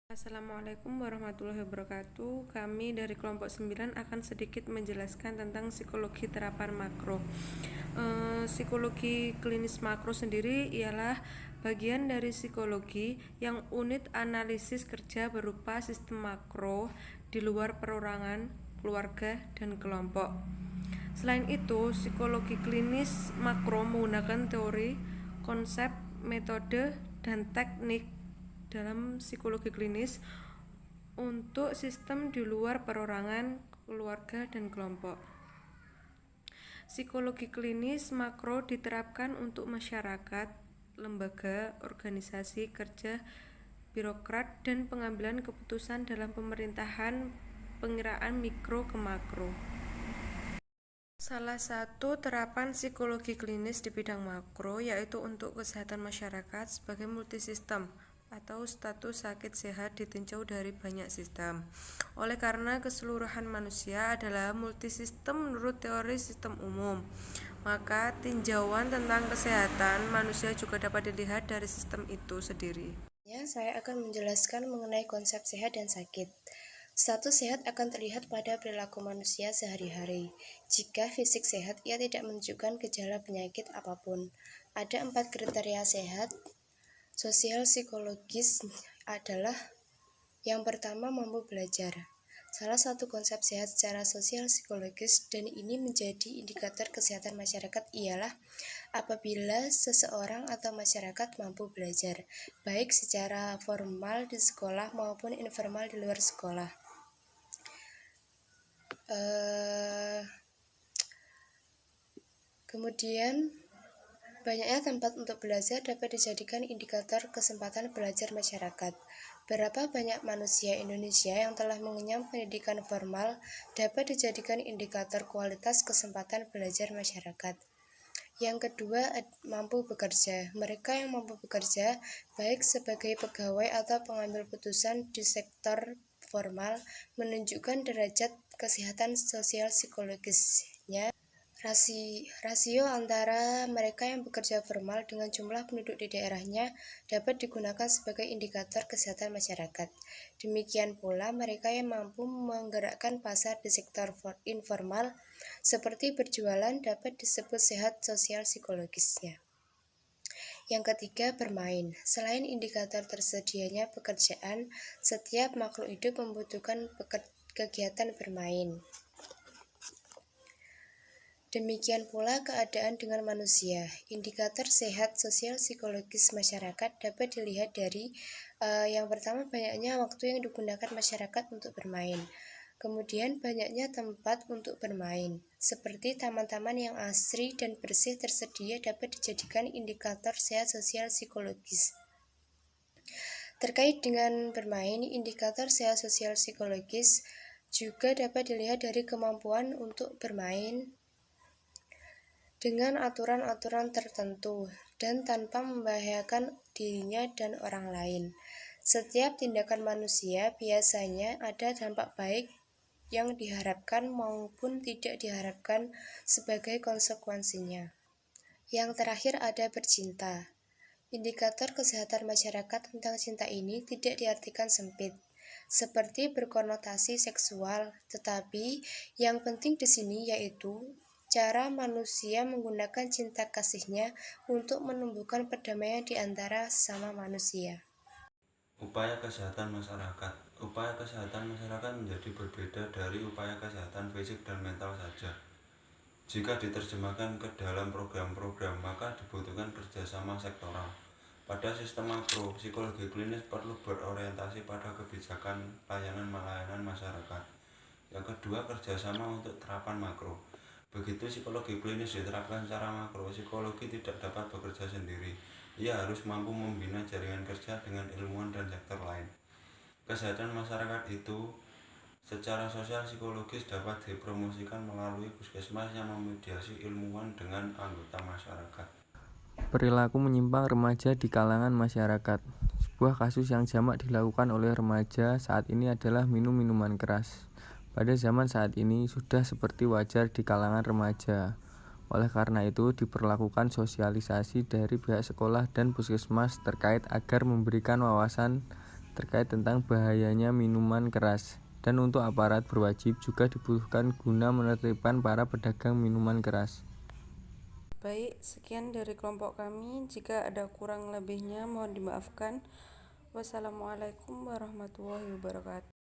Assalamualaikum warahmatullahi wabarakatuh. Kami dari kelompok 9 akan sedikit menjelaskan tentang psikologi terapan makro. Psikologi klinis makro sendiri ialah bagian dari psikologi yang unit analisis kerja berupa sistem makro di luar perorangan, keluarga, dan kelompok. Selain itu, psikologi klinis makro menggunakan teori, konsep, metode, dan teknik dalam psikologi klinis untuk sistem di luar perorangan, keluarga, dan kelompok. Psikologi klinis makro diterapkan untuk masyarakat, lembaga, organisasi kerja, birokrat, dan pengambilan keputusan dalam pemerintahan pengiraan mikro ke makro. Salah satu terapan psikologi klinis di bidang makro yaitu untuk kesehatan masyarakat sebagai multisistem atau status sakit sehat ditinjau dari banyak sistem. Oleh karena keseluruhan manusia adalah multisistem menurut teori sistem umum, maka tinjauan tentang kesehatan manusia juga dapat dilihat dari sistem itu sendiri. Saya akan menjelaskan mengenai konsep sehat dan sakit. Status sehat akan terlihat pada perilaku manusia sehari-hari. Jika fisik sehat, ia tidak menunjukkan gejala penyakit apapun. Ada 4 kriteria sehat. Sosial psikologis adalah yang pertama, mampu belajar. Salah satu konsep sehat secara sosial psikologis dan ini menjadi indikator kesehatan masyarakat ialah apabila seseorang atau masyarakat mampu belajar, baik secara formal di sekolah maupun informal di luar sekolah. Kemudian, banyaknya tempat untuk belajar dapat dijadikan indikator kesempatan belajar masyarakat. Berapa banyak manusia Indonesia yang telah mengenyam pendidikan formal dapat dijadikan indikator kualitas kesempatan belajar masyarakat. Yang kedua, mampu bekerja. Mereka yang mampu bekerja, baik sebagai pegawai atau pengambil putusan di sektor formal, menunjukkan derajat kesehatan sosial psikologisnya. Rasio antara mereka yang bekerja formal dengan jumlah penduduk di daerahnya dapat digunakan sebagai indikator kesehatan masyarakat. Demikian pula mereka yang mampu menggerakkan pasar di sektor informal seperti berjualan dapat disebut sehat sosial psikologisnya. Yang ketiga, bermain. Selain indikator tersedianya pekerjaan, setiap makhluk hidup membutuhkan kegiatan bermain. Demikian pula keadaan dengan manusia. Indikator sehat sosial psikologis masyarakat dapat dilihat dari yang pertama, banyaknya waktu yang digunakan masyarakat untuk bermain. Kemudian banyaknya tempat untuk bermain, seperti taman-taman yang asri dan bersih tersedia dapat dijadikan indikator sehat sosial psikologis. Terkait dengan bermain, indikator sehat sosial psikologis juga dapat dilihat dari kemampuan untuk bermain dengan aturan-aturan tertentu dan tanpa membahayakan dirinya dan orang lain. Setiap tindakan manusia biasanya ada dampak baik yang diharapkan maupun tidak diharapkan sebagai konsekuensinya. Yang terakhir ada bercinta. Indikator kesehatan masyarakat tentang cinta ini tidak diartikan sempit, seperti berkonotasi seksual, tetapi yang penting di sini yaitu cara manusia menggunakan cinta kasihnya untuk menumbuhkan perdamaian di antara sesama manusia. Upaya kesehatan masyarakat. Upaya kesehatan masyarakat menjadi berbeda dari upaya kesehatan fisik dan mental saja. Jika diterjemahkan ke dalam program-program, maka dibutuhkan kerjasama sektoral. Pada sistem makro, psikologi klinis perlu berorientasi pada kebijakan layanan masyarakat. Yang kedua, kerjasama untuk terapan makro. Begitu psikologi klinis diterapkan secara makro, psikologi tidak dapat bekerja sendiri. Ia harus mampu membina jaringan kerja dengan ilmuwan dan sektor lain. Kesehatan masyarakat itu secara sosial psikologis dapat dipromosikan melalui puskesmas yang memediasi ilmuwan dengan anggota masyarakat. Perilaku menyimpang remaja di kalangan masyarakat. Sebuah kasus yang jamak dilakukan oleh remaja saat ini adalah minum minuman keras. Pada zaman saat ini sudah seperti wajar di kalangan remaja. Oleh karena itu diperlakukan sosialisasi dari pihak sekolah dan puskesmas terkait agar memberikan wawasan terkait tentang bahayanya minuman keras. Dan untuk aparat berwajib juga dibutuhkan guna menertibkan para pedagang minuman keras. Baik, sekian dari kelompok kami. Jika ada kurang lebihnya mohon dimaafkan. Wassalamualaikum warahmatullahi wabarakatuh.